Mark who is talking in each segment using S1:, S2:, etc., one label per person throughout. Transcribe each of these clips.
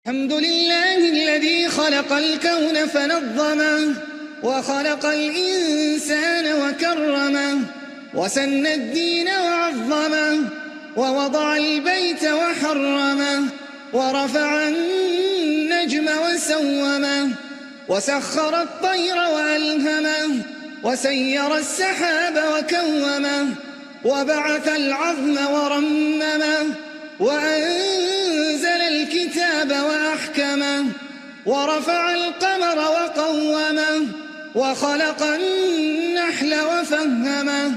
S1: الحمد لله الذي خلق الكون فنظمه، وخلق الإنسان وكرمه، وسن الدين وعظمه، ووضع البيت وحرمه، ورفع النجم وسومه، وسخر الطير وألهمه، وسير السحاب وكومه، وبعث العظم ورممه، وأنزل الكتاب وأحكمه، ورفع القمر وقومه، وخلق النحل وفهمه،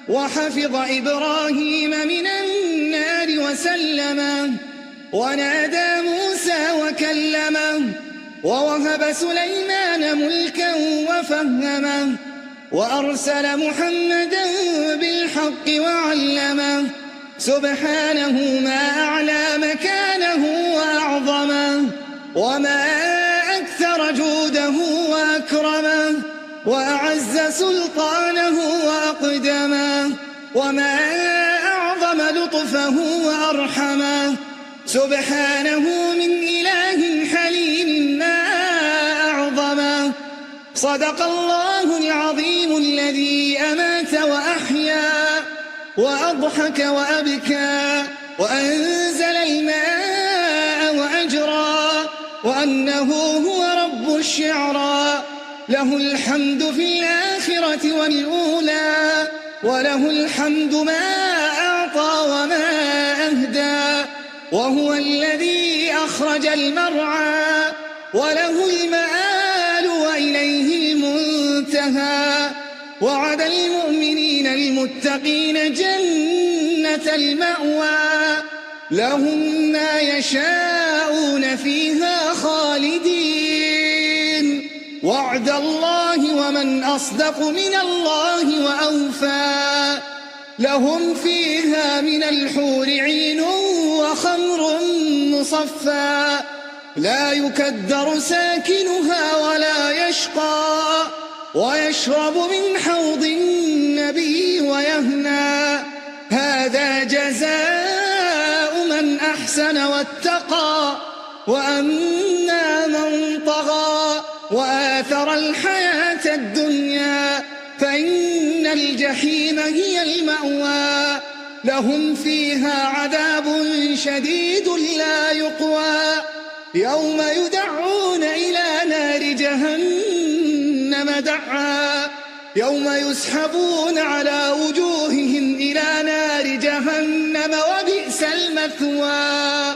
S1: وحفظ إبراهيم من النار وسلمه، ونادى موسى وكلمه، ووهب سليمان ملكا وفهمه، وأرسل محمدا بالحق وعلمه. سبحانه ما أعلى مكانه وأعظمه، وما أكثر جوده وأكرمه، وأعز سلطانه وأقدمه، وما أعظم لطفه وأرحمه. سبحانه من إله حليم ما أعظمه. صدق الله العظيم الذي أمات وأحيا، وأضحك وأبكى، وأنزل الماء وأجرى، وأنه هو رب الشعرى. له الحمد في الآخرة والأولى، وله الحمد ما أعطى وما أهدى. وهو الذي أخرج المرعى، وله المآل وإليه المنتهى. وعد المؤمنين المتقين جنة المأوى، لهم ما يشاءون فيها خالدين. وعد الله ومن أصدق من الله وأوفى. لهم فيها من الحور عين وخمر مصفى، لا يكدر ساكنها ولا يشقى، ويشرب من حوض النبي ويهنى. هذا جزاء من أحسن واتقى، وأما من طغى وآثر الحياة الدنيا فإن الجحيم هي المأوى. لهم فيها عذاب شديد لا يقوى، يوم يدعون إلى نار جهنم دعا. يوم يسحبون على وجوههم إلى نار جهنم وبئس المثوى.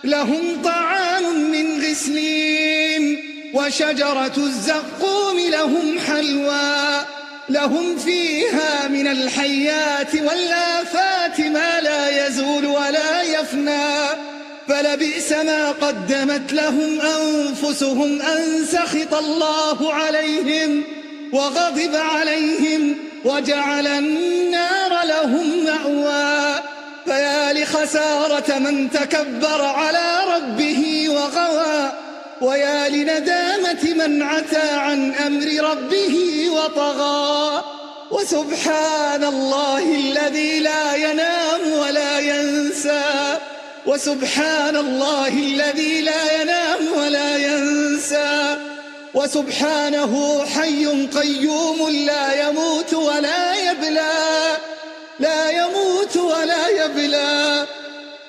S1: لهم طعام من غسلين، وشجرة الزقوم لهم حلوى. لهم فيها من الحيات والآفات ما لا يزول ولا يفنى، فلبئس ما قدمت لهم أنفسهم أن سخط الله عليهم وغضب عليهم وجعل النار لهم مأوى. فيا لخسارة من تكبر على ربه وغوى، ويا لندامة من عتى عن أمر ربه وطغى. وسبحان الله الذي لا ينام ولا ينسى، وسبحان الله الذي لا ينام ولا ينسى. وسبحانه حي قيوم لا يموت ولا يبلى، لا يموت ولا يبلى.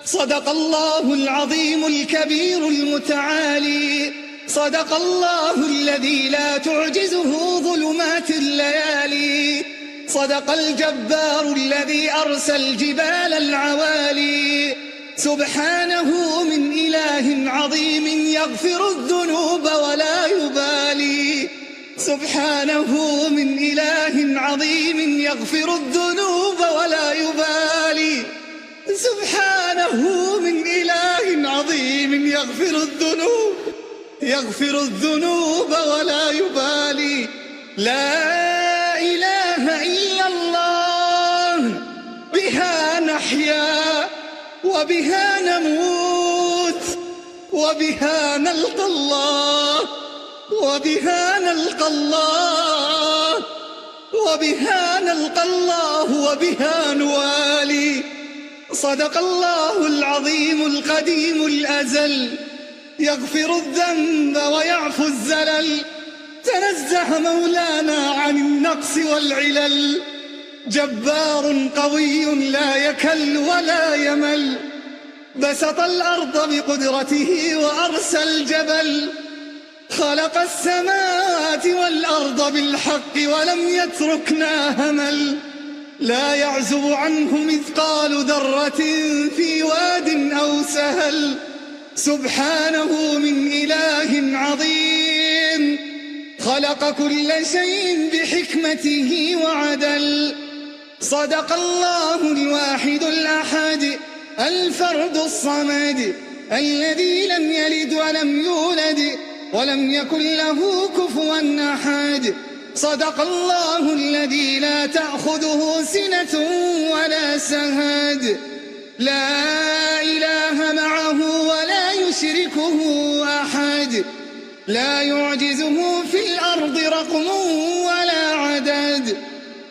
S1: صدق الله العظيم الكبير المتعالي. صدق الله الذي لا تعجزه ظلمات الليالي. صدق الجبار الذي أرسى الجبال العوالي. سبحانه من إله عظيم يغفر الذنوب ولا يبالي. سبحانه من إله عظيم يغفر الذنوب ولا يبالي. سبحانه من إله عظيم يغفر الذنوب ولا يبالي. لا إله إلا الله، بها نحيا وبها نموت، وبها نلقى الله، وبها نلقى الله، وبها نلقى الله، وبها نوالي. صدق الله العظيم القديم الأزل، يغفر الذنب ويعفو الزلل، تنزه مولانا عن النقص والعلل. جبار قوي لا يكل ولا يمل، بسط الأرض بقدرته وأرسى الجبل. خلق السماوات والأرض بالحق ولم يتركنا همل. لا يعزب عنه مثقال ذرة في واد أو سهل. سبحانه من إله عظيم، خلق كل شيء بحكمته وعدل. صدق الله الواحد الأحد الفرد الصمد، الذي لم يلد ولم يولد ولم يكن له كفوا أحد. صدق الله الذي لا تأخذه سنة ولا سهد، لا إله معه ولا يشركه أحد. لا يعجزه في الأرض رقم ولا عدد.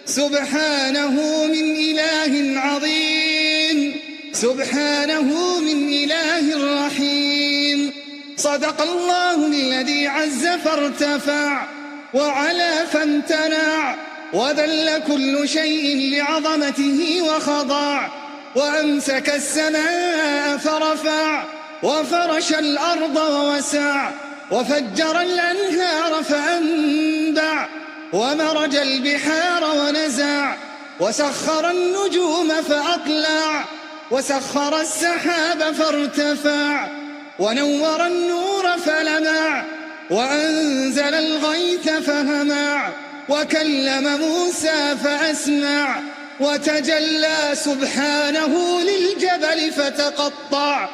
S1: سبحانه من إله عظيم، سبحانه من إله رحيم. صدق الله الذي عز فارتفع وعلا فامتنع، وذل كل شيء لعظمته وخضع. وأمسك السماء فرفع، وفرش الأرض ووسع، وفجر الأنهار فأنبع، ومرج البحار ونزع، وسخر النجوم فأطلع، وسخر السحاب فارتفع، ونور النور فلمع، وأنزل الغيث فهمع، وكلم موسى فأسمع، وتجلى سبحانه للجبل فتقطع،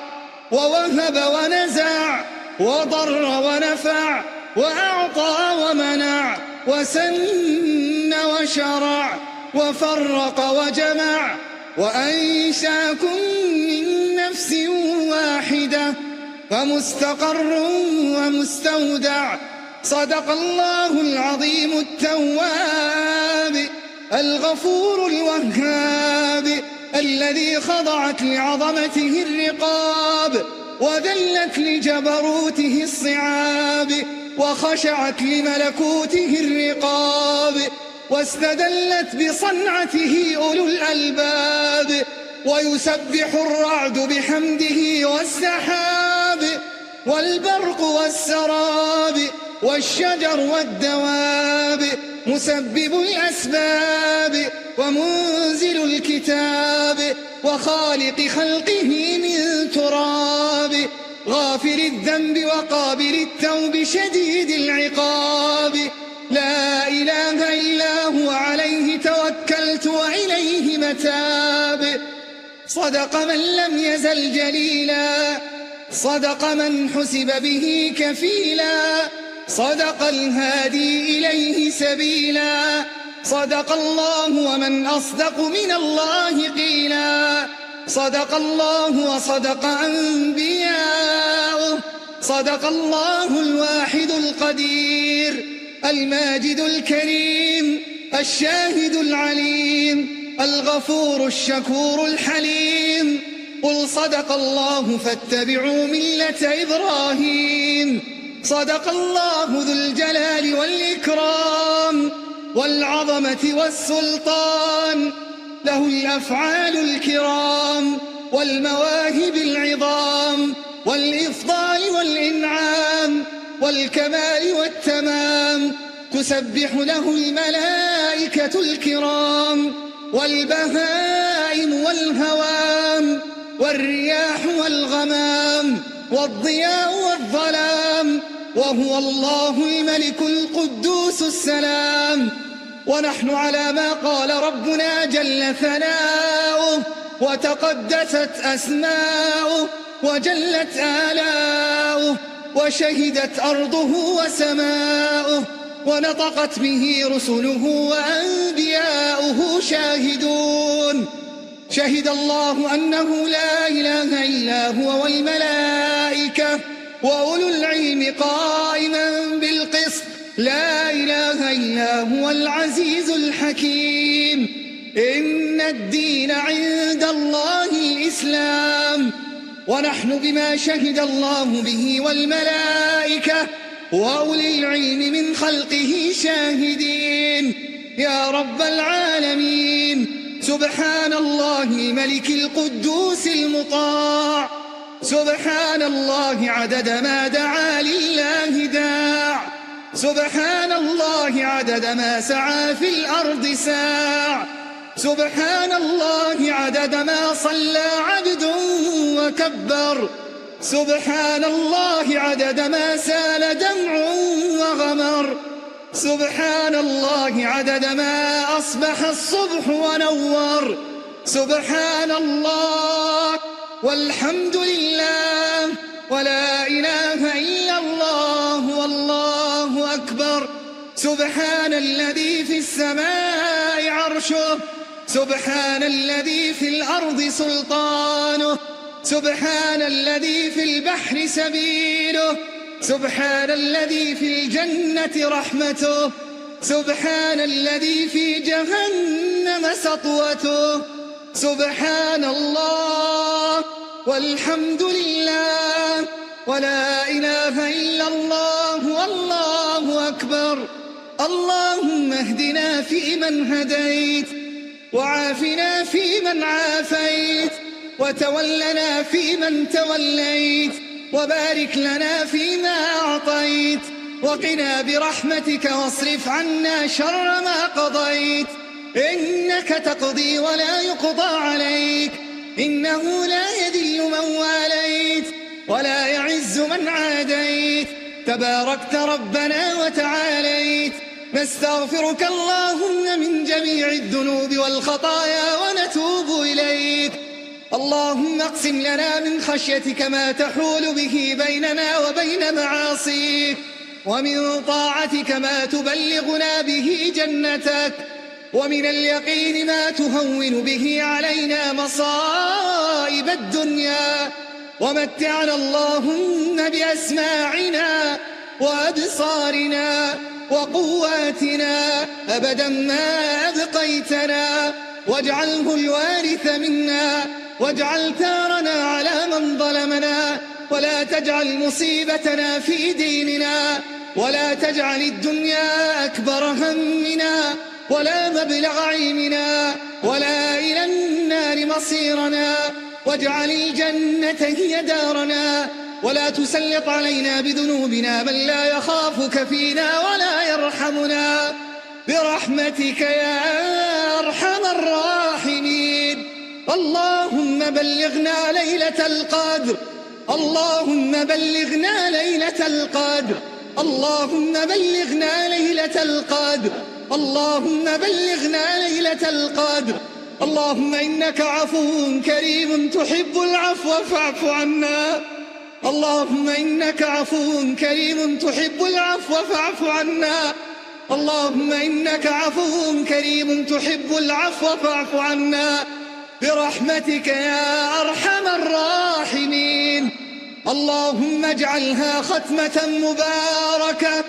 S1: ووهب ونزع، وضر ونفع، وأعطى ومنع، وسن وشرع، وفرق وجمع، وأنشاكم من نفس واحدة، فمستقر ومستودع. صدق الله العظيم التواب الغفور الوهاب، الذي خضعت لعظمته الرقاب، وذلت لجبروته الصعاب، وخشعت لملكوته الرقاب، واستدلت بصنعته أولو الألباب. ويسبح الرعد بحمده والسحاب، والبرق والسراب، والشجر والدواب، مسبب الأسباب، ومنزل الكتاب، وخالق خلقه من تراب، غافر الذنب وقابل التوب شديد العقاب. لا إله إلا هو عليه توكلت وإليه متاب. صدق من لم يزل جليلا، صدق من حسب به كفيلا، صدق الهادي إليه سبيلا. صدق الله ومن أصدق من الله قيلا. صدق الله وصدق أنبياؤه. صدق الله الواحد القدير الماجد الكريم الشاهد العليم الغفور الشكور الحليم. قل صدق الله فاتبعوا ملة إبراهيم. صدق الله ذو الجلال والإكرام والعظمة والسلطان، له الأفعال الكرام والمواهب العظام، والإفضال والإنعام والكمال والتمام. تسبح له الملائكة الكرام والبهائم والهوام، والرياح والغمام، والضياء والظلام، وهو الله الملك القدوس السلام. ونحن على ما قال ربنا جل ثناؤه وتقدست أسماؤه وجلت آلاؤه، وشهدت أرضه وسماؤه، ونطقت به رسله وأنبياؤه شاهدون. شهد الله أنه لا إله إلا هو والملائكة وأولو العلم قائما بالقسط. لا إله إلا هو العزيز الحكيم. إن الدين عند الله الإسلام، ونحن بما شهد الله به والملائكة وأولي العلم من خلقه شاهدين. يا رب العالمين، سبحان الله ملك القدوس المطاع، سبحان الله عدد ما دعا لله داع، سبحان الله عدد ما سعى في الأرض ساع، سبحان الله عدد ما صلى عبد وكبر، سبحان الله عدد ما سال دمع وغمر، سبحان الله عدد ما أصبح الصبح ونور، سبحان الله والحمد لله ولا إله إلا الله والله أكبر. سبحان الذي في السماء عرشه، سبحان الذي في الأرض سلطانه، سبحان الذي في البحر سبيله، سبحان الذي في الجنة رحمته، سبحان الذي في جهنم سطوته. سبحان الله والحمد لله ولا إله إلا الله والله أكبر. اللهم اهدنا فيمن هديت، وعافنا فيمن عافيت، وتولنا فيمن توليت، وبارك لنا فيما أعطيت، وقنا برحمتك واصرف عنا شر ما قضيت. إنك تقضي ولا يقضى عليك، إنه لا يذل من واليت ولا يعز من عاديت، تباركت ربنا وتعاليت. نستغفرك اللهم من جميع الذنوب والخطايا ونتوب إليك. اللهم اقسم لنا من خشيتك ما تحول به بيننا وبين معاصيك، ومن طاعتك ما تبلغنا به جنتك، ومن اليقين ما تهون به علينا مصائب الدنيا. ومتعنا اللهم بأسماعنا وأبصارنا وقواتنا أبدا ما أبقيتنا، واجعله الوارث منا، واجعل ثارنا على من ظلمنا، ولا تجعل مصيبتنا في ديننا، ولا تجعل الدنيا أكبر همنا ولا مبلغ علمنا ولا إلى النار مصيرنا، واجعل الجنة هي دارنا، ولا تسلط علينا بذنوبنا من لا يخافك فينا ولا يرحمنا، برحمتك يا أرحم الراحمين. اللهم بلغنا ليلة القدر، اللهم بلغنا ليلة القدر، اللهم بلغنا ليلة القدر، اللهم بلغنا ليلة القدر. اللهم إنك عفو كريم تحب العفو فاعف عنا، اللهم إنك عفو كريم تحب العفو فاعف عنا، اللهم إنك عفو كريم تحب العفو فاعف عنا، برحمتك يا أرحم الراحمين. اللهم اجعلها ختمة مباركة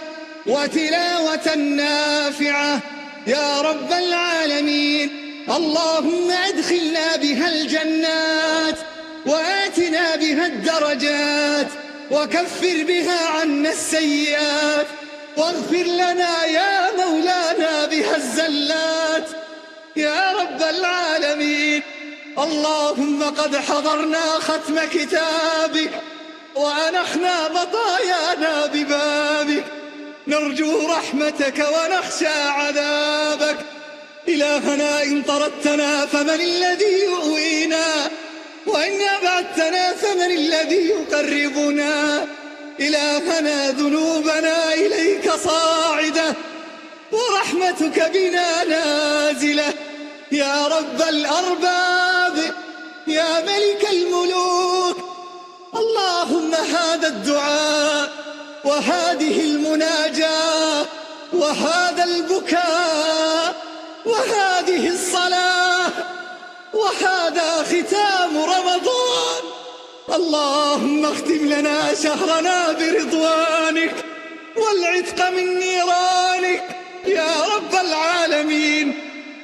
S1: وتلاوة نافعة يا رب العالمين. اللهم أدخلنا بها الجنات، وآتنا بها الدرجات، وكفر بها عنا السيئات، واغفر لنا يا مولانا بها الزلات يا رب العالمين. اللهم قد حضرنا ختم كتابك وأنخنا مطايانا ببابك، نرجو رحمتك ونخشى عذابك. إلهنا إن طردتنا فمن الذي يؤوينا، وإن أبعدتنا فمن الذي يقربنا. إلهنا ذنوبنا إليك صاعدة، ورحمتك بنا نازلة يا رب الأرباب يا ملك الملوك. اللهم هذا الدعاء وهذه المناجاة وهذا البكاء وهذه الصلاة وهذا ختام رمضان، اللهم اختم لنا شهرنا برضوانك والعتق من نيرانك يا رب العالمين.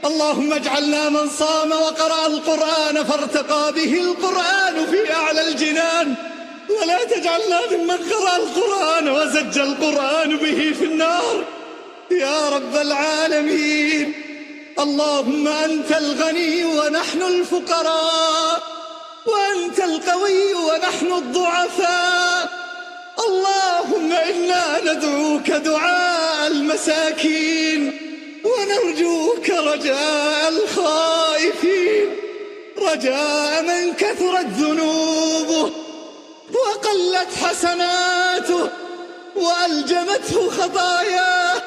S1: اللهم اجعلنا من صام وقرأ القرآن فارتقى به القرآن في أعلى الجنان، ولا تجعلنا ممن قرأ القرآن وزج القرآن به في النار يا رب العالمين. اللهم أنت الغني ونحن الفقراء، وأنت القوي ونحن الضعفاء. اللهم إنا ندعوك دعاء المساكين، ونرجوك رجاء الخائفين، رجاء من كثرت ذنوبه وقلت حسناته وألجمته خطاياه،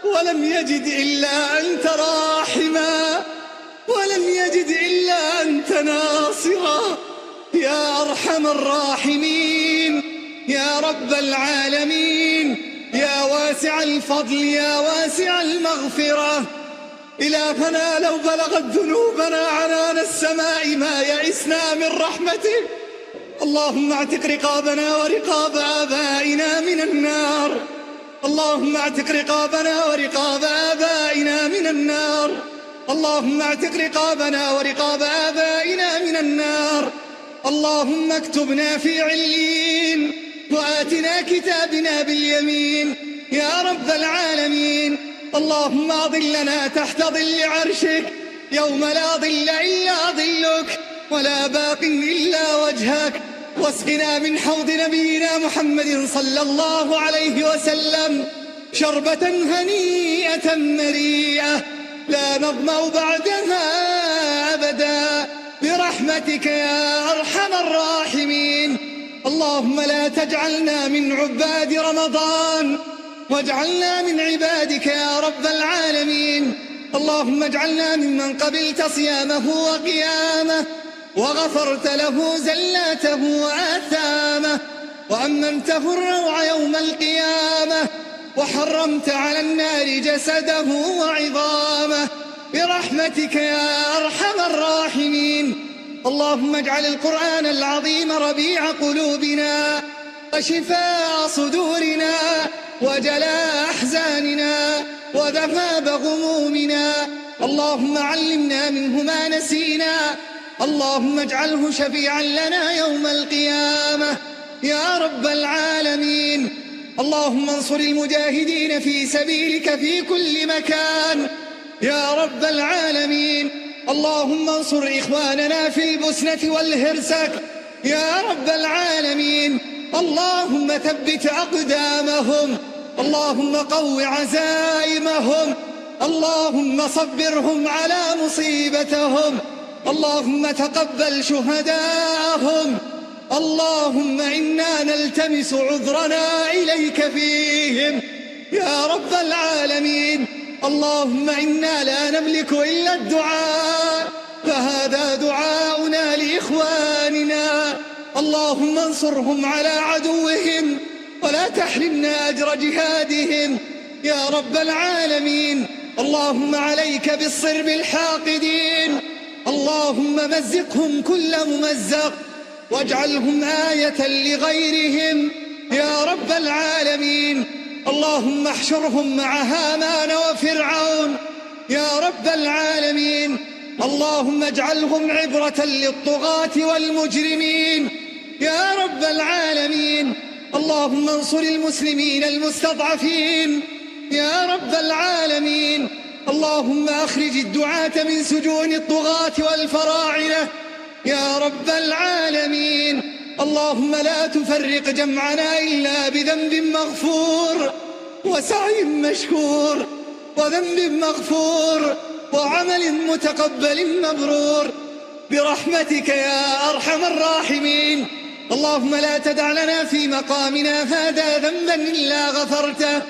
S1: ولم يجد إلا أنت راحما، ولم يجد إلا أنت ناصرا يا أرحم الراحمين يا رب العالمين، يا واسع الفضل يا واسع المغفرة. إلهنا لو بلغت ذنوبنا عنان السماء ما يئسنا من رحمتك. اللهم اعتق رقابنا ورقاب آبائنا من النار، اللهم اعتق رقابنا ورقاب آبائنا من النار، اللهم اعتق رقابنا ورقاب آبائنا من النار. اللهم اكتبنا في عليين وآتنا كتابنا باليمين يا رب العالمين. اللهم أظلنا تحت ظل عرشك يوم لا ظل إلا ظلك، ولا باق إلا وجهك، واسقنا من حوض نبينا محمد صلى الله عليه وسلم شربة هنيئة مريئة لا نظمأ بعدها أبدا برحمتك يا أرحم الراحمين. اللهم لا تجعلنا من عباد رمضان، واجعلنا من عبادك يا رب العالمين. اللهم اجعلنا ممن قبلت صيامه وقيامه، وغفرت له زلاته وآثامه، وأمنته الروع يوم القيامة، وحرمت على النار جسده وعظامه برحمتك يا أرحم الراحمين. اللهم اجعل القرآن العظيم ربيع قلوبنا وشفاء صدورنا وجلاء أحزاننا وذهاب غمومنا. اللهم علمنا منه ما نسينا، اللهم اجعله شفيعا لنا يوم القيامة يا رب العالمين. اللهم انصر المجاهدين في سبيلك في كل مكان يا رب العالمين. اللهم انصر إخواننا في البسنة والهرسك يا رب العالمين. اللهم ثبت أقدامهم، اللهم قو عزائمهم، اللهم صبرهم على مصيبتهم، اللهم تقبل شهداءهم. اللهم إنا نلتمس عذرنا إليك فيهم يا رب العالمين. اللهم إنا لا نملك إلا الدعاء، فهذا دعاؤنا لإخواننا. اللهم انصرهم على عدوهم ولا تحرمنا أجر جهادهم يا رب العالمين. اللهم عليك بالصرب الحاقدين، اللهم مزقهم كل ممزق، واجعلهم آية لغيرهم يا رب العالمين. اللهم احشرهم مع هامان وفرعون يا رب العالمين. اللهم اجعلهم عبرة للطغاة والمجرمين يا رب العالمين. اللهم انصر المسلمين المستضعفين يا رب العالمين. اللهم أخرج الدعاة من سجون الطغاة والفراعنة يا رب العالمين. اللهم لا تفرق جمعنا إلا بذنب مغفور وسعي مشكور وذنب مغفور وعمل متقبل مبرور برحمتك يا أرحم الراحمين. اللهم لا تدع لنا في مقامنا هذا ذنبا إلا غفرته،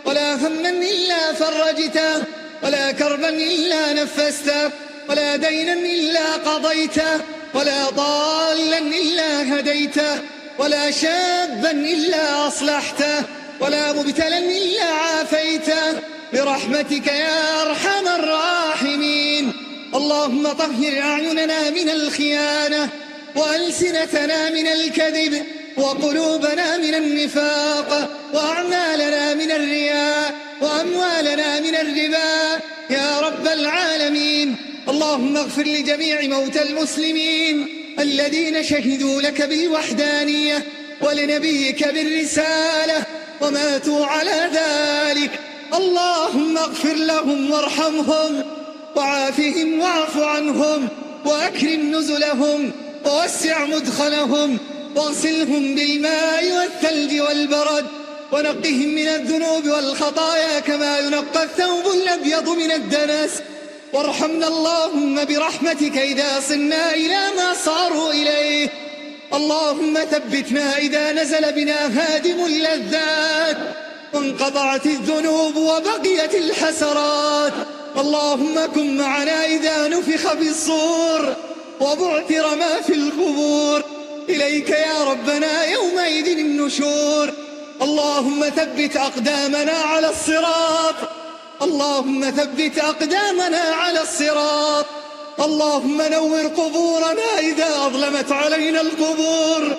S1: ولا هما إلا فرجته، ولا كربا إلا نفسته، ولا دينا إلا قضيته، ولا ضالا إلا هديته، ولا شابا إلا أصلحته، ولا مبتلا إلا عافيته برحمتك يا أرحم الراحمين. اللهم طهر أعيننا من الخيانة، وألسنتنا من الكذب، وقلوبنا من النفاق، وأعمالنا من الرياء، وأموالنا من الربا يا رب العالمين. اللهم اغفر لجميع موتى المسلمين الذين شهدوا لك بالوحدانية ولنبيك بالرسالة وماتوا على ذلك. اللهم اغفر لهم وارحمهم وعافهم واعف عنهم وأكرم نزلهم ووسع مدخلهم واغسلهم بالماء والثلج والبرد ونقهم من الذنوب والخطايا كما ينقى الثوب الأبيض من الدنس. وارحمنا اللهم برحمتك إذا صرنا إلى ما صاروا إليه. اللهم ثبتنا إذا نزل بنا هادم اللذات وانقطعت الذنوب وبقيت الحسرات. اللهم كن معنا إذا نفخ في الصور وبعثر ما في القبور. إليك يا ربنا يومئذ النشور. اللهم ثبت أقدامنا على الصراط. اللهم ثبت أقدامنا على الصراط. اللهم نور قبورنا إذا أظلمت علينا القبور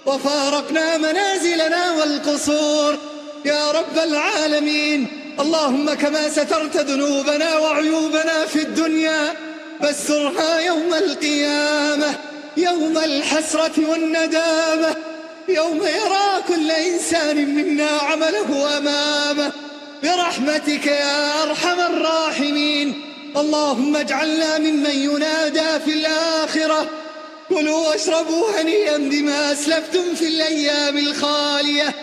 S1: وفارقنا منازلنا والقصور يا رب العالمين. اللهم كما سترت ذنوبنا وعيوبنا في الدنيا فاسترها يوم القيامة، يوم الحسرة والندامة، يوم يرى كل إنسان منا عمله أمامه برحمتك يا أرحم الراحمين. اللهم اجعلنا ممن ينادى في الآخرة كلوا واشربوا هنيئا بما أسلفتم في الأيام الخالية،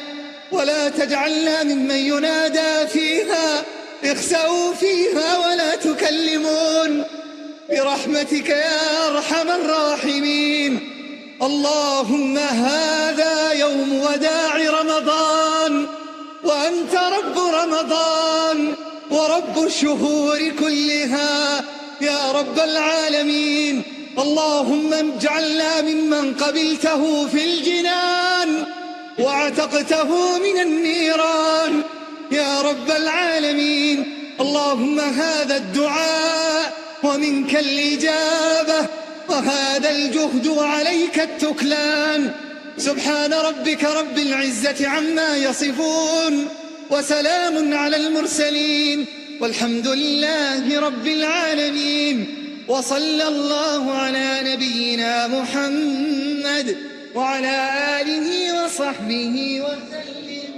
S1: ولا تجعلنا ممن ينادى فيها اخسأوا فيها ولا تكلمون برحمتك يا أرحم الراحمين. اللهم هذا يوم وداع رمضان وأنت رب رمضان ورب الشهور كلها يا رب العالمين. اللهم اجعلنا ممن قبلته في الجنان وعتقته من النيران يا رب العالمين. اللهم هذا الدعاء ومنك الإجابة وهذا الجهد وعليك التكلان. سبحان ربك رب العزة عما يصفون وسلام على المرسلين والحمد لله رب العالمين. وصلى الله على نبينا محمد وعلى آله وصحبه وسلم.